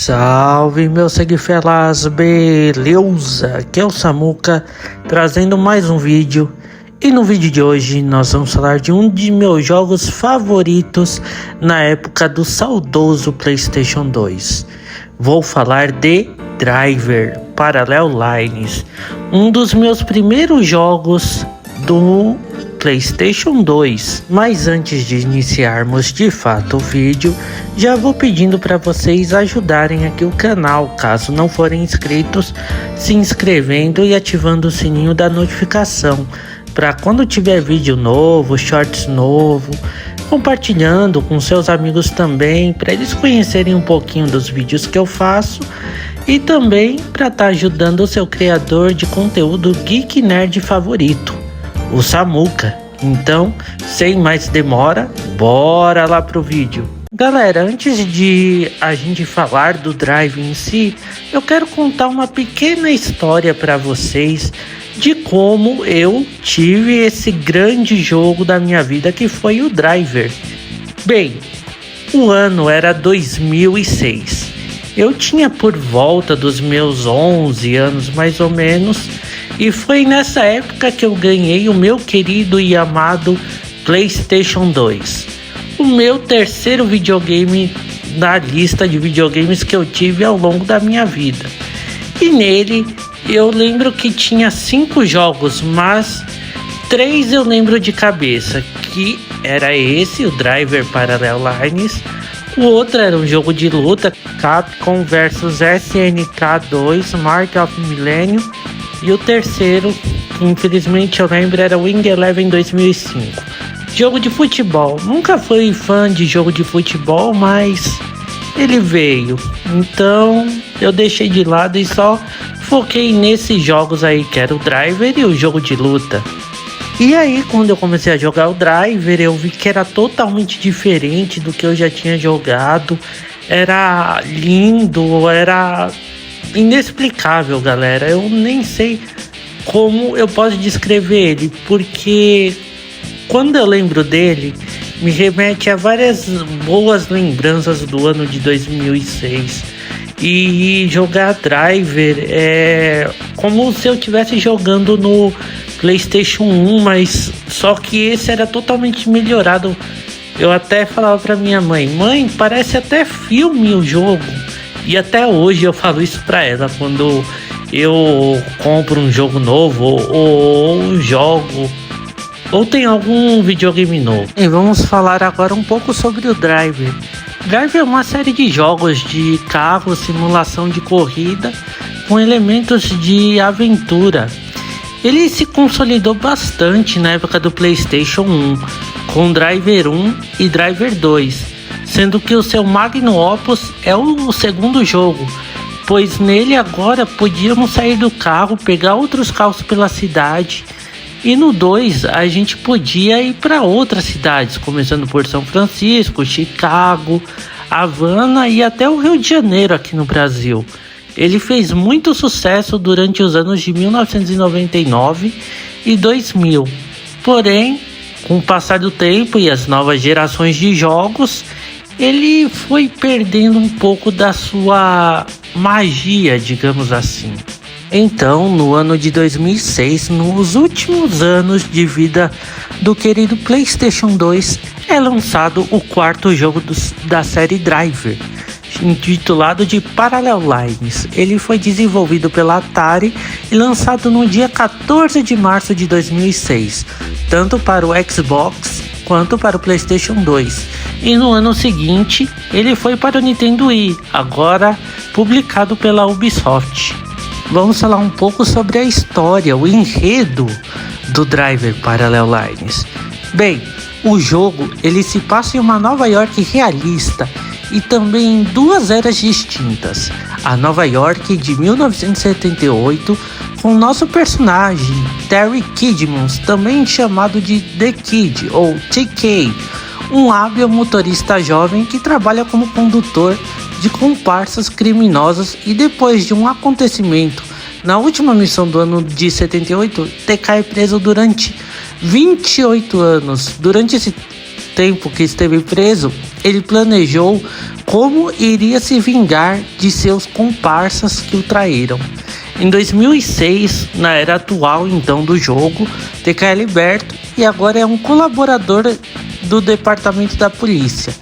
Salve, meus seguifelas, beleza? Aqui é o Samuca, trazendo mais um vídeo. E no vídeo de hoje nós vamos falar de um de meus jogos favoritos na época do saudoso PlayStation 2. Vou falar de Driver Parallel Lines, um dos meus primeiros jogos do PlayStation 2. Mas antes de iniciarmos de fato o vídeo, já vou pedindo para vocês ajudarem aqui o canal, caso não forem inscritos, se inscrevendo e ativando o sininho da notificação, para quando tiver vídeo novo, shorts novo, compartilhando com seus amigos também, para eles conhecerem um pouquinho dos vídeos que eu faço, e também para estar ajudando o seu criador de conteúdo geek nerd favorito, o Samuca. Então, sem mais demora, bora lá pro vídeo. Galera, antes de a gente falar do Drive em si, eu quero contar uma pequena história para vocês de como eu tive esse grande jogo da minha vida, que foi o Driver. Bem, o ano era 2006. Eu tinha por volta dos meus 11 anos mais ou menos, e foi nessa época que eu ganhei o meu querido e amado PlayStation 2. O meu terceiro videogame na lista de videogames que eu tive ao longo da minha vida. E nele eu lembro que tinha 5 jogos, mas 3 eu lembro de cabeça, que era esse, o Driver Parallel Lines. O outro era um jogo de luta, Capcom vs SNK 2, Mark of Millennium. E o terceiro, que infelizmente eu lembro, era Wing Eleven 2005. Jogo de futebol. Nunca fui fã de jogo de futebol, mas ele veio. Então eu deixei de lado e só foquei nesses jogos aí, que era o Driver e o jogo de luta. E aí, quando eu comecei a jogar o Driver, eu vi que era totalmente diferente do que eu já tinha jogado. Era lindo, era inexplicável, galera. Eu nem sei como eu posso descrever ele, porque quando eu lembro dele, me remete a várias boas lembranças do ano de 2006. E jogar Driver é como se eu estivesse jogando no PlayStation 1, mas só que esse era totalmente melhorado. Eu até falava pra minha mãe: mãe, parece até filme o jogo. E até hoje eu falo isso pra ela quando eu compro um jogo novo ou jogo ou tem algum videogame novo. E vamos falar agora um pouco sobre o Driver. Driver é uma série de jogos de carro, simulação de corrida com elementos de aventura. Ele se consolidou bastante na época do PlayStation 1, com Driver 1 e Driver 2, sendo que o seu magnum opus é o segundo jogo, pois nele agora podíamos sair do carro, pegar outros carros pela cidade, e no 2 a gente podia ir para outras cidades, começando por São Francisco, Chicago, Havana e até o Rio de Janeiro aqui no Brasil. Ele fez muito sucesso durante os anos de 1999 e 2000, porém, com o passar do tempo e as novas gerações de jogos, ele foi perdendo um pouco da sua magia, digamos assim. Então, no ano de 2006, nos últimos anos de vida do querido PlayStation 2, é lançado o quarto jogo da série Driver, intitulado de Parallel Lines. Ele foi desenvolvido pela Atari e lançado no dia 14 de março de 2006, tanto para o Xbox quanto para o PlayStation 2. E no ano seguinte, ele foi para o Nintendo Wii, agora publicado pela Ubisoft. Vamos falar um pouco sobre a história, o enredo do Driver Parallel Lines. Bem, o jogo ele se passa em uma Nova York realista e também em duas eras distintas. A Nova York de 1978, com nosso personagem Terry Kidmans, também chamado de The Kid ou TK, um hábil motorista jovem que trabalha como condutor de comparsas criminosos, e depois de um acontecimento na última missão do ano de 78, TK é preso durante 28 anos. Durante esse tempo que esteve preso, ele planejou como iria se vingar de seus comparsas que o traíram. Em 2006, na era atual então do jogo, TK é liberto e agora é um colaborador do departamento da polícia.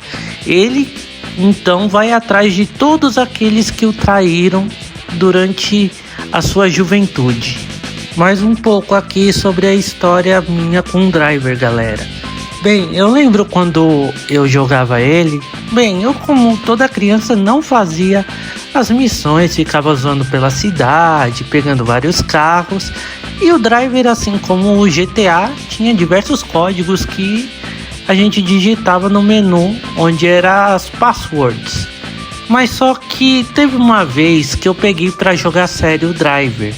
Ele então vai atrás de todos aqueles que o traíram durante a sua juventude. Mais um pouco aqui sobre a história minha com o Driver, galera. Bem, eu lembro quando eu jogava ele. Bem, eu como toda criança não fazia as missões, ficava zoando pela cidade, pegando vários carros. E o Driver, assim como o GTA, tinha diversos códigos que a gente digitava no menu, onde eram as passwords. Mas só que teve uma vez que eu peguei para jogar sério o Driver.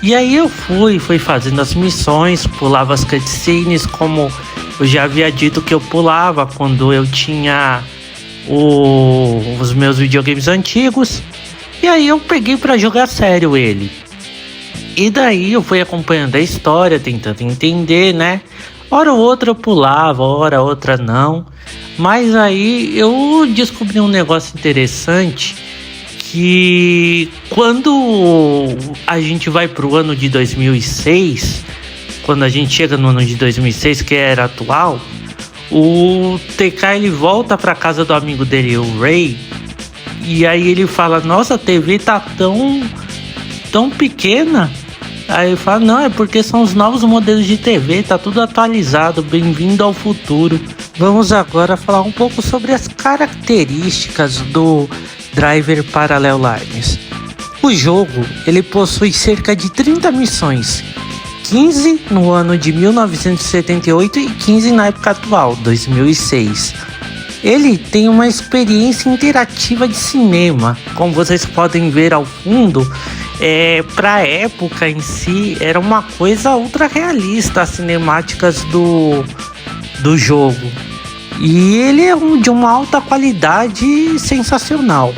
E aí eu fui fazendo as missões, pulava as cutscenes, como eu já havia dito que eu pulava quando eu tinha os meus videogames antigos. E aí eu peguei para jogar sério ele. E daí eu fui acompanhando a história, tentando entender, né? Hora ou outra eu pulava, hora outra não. Mas aí eu descobri um negócio interessante, que quando a gente vai pro ano de 2006, quando a gente chega no ano de 2006, que era atual, o TK ele volta pra casa do amigo dele, o Ray, e aí ele fala: nossa, a TV tá tão pequena. Aí ele fala: não, é porque são os novos modelos de TV, tá tudo atualizado, bem-vindo ao futuro. Vamos agora falar um pouco sobre as características do Driver Parallel Lines. O jogo ele possui cerca de 30 missões, 15 no ano de 1978 e 15 na época atual, 2006. Ele tem uma experiência interativa de cinema, como vocês podem ver ao fundo. Para a época em si, era uma coisa ultra realista as cinemáticas do jogo. E ele é de uma alta qualidade sensacional.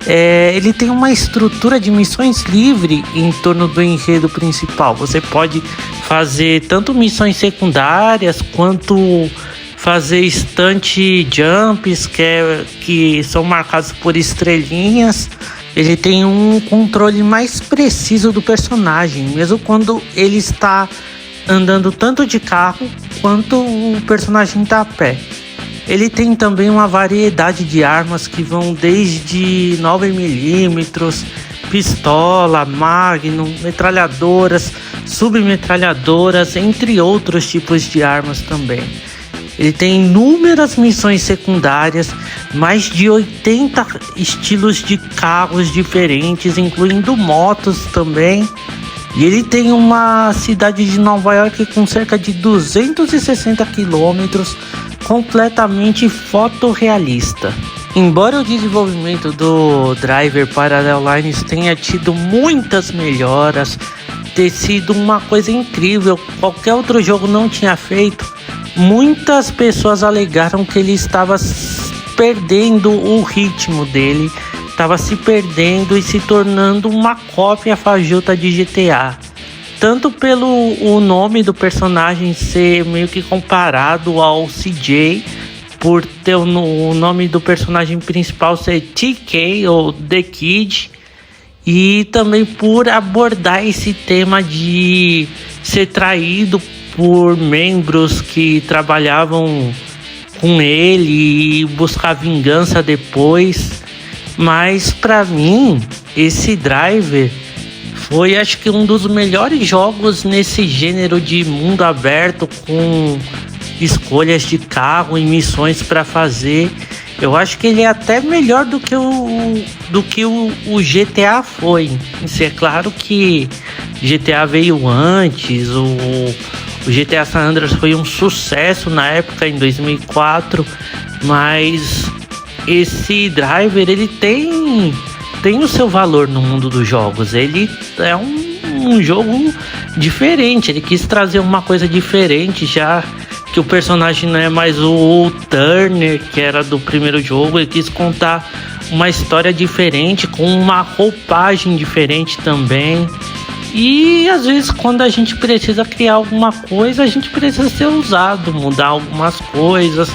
Ele tem uma estrutura de missões livre em torno do enredo principal. Você pode fazer tanto missões secundárias quanto fazer stunt jumps que são marcados por estrelinhas. Ele tem um controle mais preciso do personagem, mesmo quando ele está andando tanto de carro quanto o personagem está a pé. Ele tem também uma variedade de armas que vão desde 9mm, pistola, magnum, metralhadoras, submetralhadoras, entre outros tipos de armas também. Ele tem inúmeras missões secundárias, mais de 80 estilos de carros diferentes, incluindo motos também. E ele tem uma cidade de Nova York com cerca de 260 quilômetros, completamente fotorrealista. Embora o desenvolvimento do Driver Parallel Lines tenha tido muitas melhoras, ter sido uma coisa incrível, qualquer outro jogo não tinha feito, muitas pessoas alegaram que ele estava perdendo o ritmo dele, estava se perdendo e se tornando uma cópia fajuta de GTA. Tanto pelo o nome do personagem ser meio que comparado ao CJ, por ter o nome do personagem principal ser TK ou The Kid, e também por abordar esse tema de ser traído por membros que trabalhavam com ele e buscar vingança depois. Mas para mim, esse Driver foi, acho que, um dos melhores jogos nesse gênero de mundo aberto, com escolhas de carro e missões para fazer. Eu acho que ele é até melhor do que o GTA foi. Isso é claro que GTA veio antes, o GTA San Andreas foi um sucesso na época, em 2004, mas esse Driver, ele tem o seu valor no mundo dos jogos. Ele é um jogo diferente, ele quis trazer uma coisa diferente, já que o personagem não é mais o Turner, que era do primeiro jogo. Ele quis contar uma história diferente, com uma roupagem diferente também. E às vezes, quando a gente precisa criar alguma coisa, a gente precisa ser ousado, mudar algumas coisas,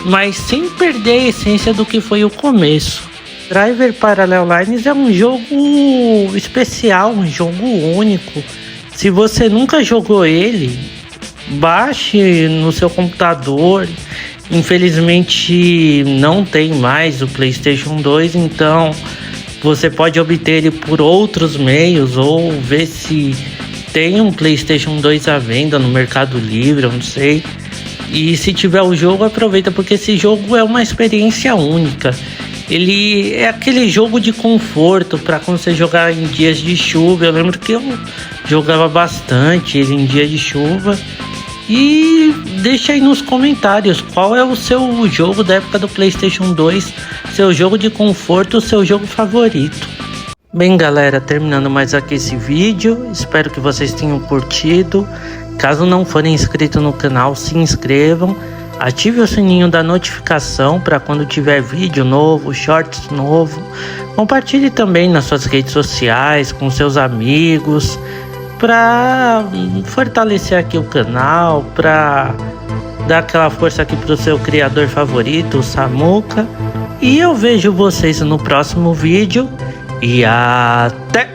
mas sem perder a essência do que foi o começo. Driver Parallel Lines é um jogo especial, um jogo único. Se você nunca jogou ele, baixe no seu computador. Infelizmente não tem mais o PlayStation 2, então você pode obter ele por outros meios ou ver se tem um PlayStation 2 à venda no Mercado Livre, eu não sei. E se tiver o jogo, aproveita, porque esse jogo é uma experiência única. Ele é aquele jogo de conforto para quando você jogar em dias de chuva. Eu lembro que eu jogava bastante ele em dia de chuva. E deixa aí nos comentários qual é o seu jogo da época do PlayStation 2, seu jogo de conforto, seu jogo favorito. Bem, galera, terminando mais aqui esse vídeo, espero que vocês tenham curtido. Caso não forem inscritos no canal, se inscrevam, ative o sininho da notificação para quando tiver vídeo novo, shorts novo. Compartilhe também nas suas redes sociais, com seus amigos, para fortalecer aqui o canal, para dar aquela força aqui pro seu criador favorito, o Samuca. E eu vejo vocês no próximo vídeo e até!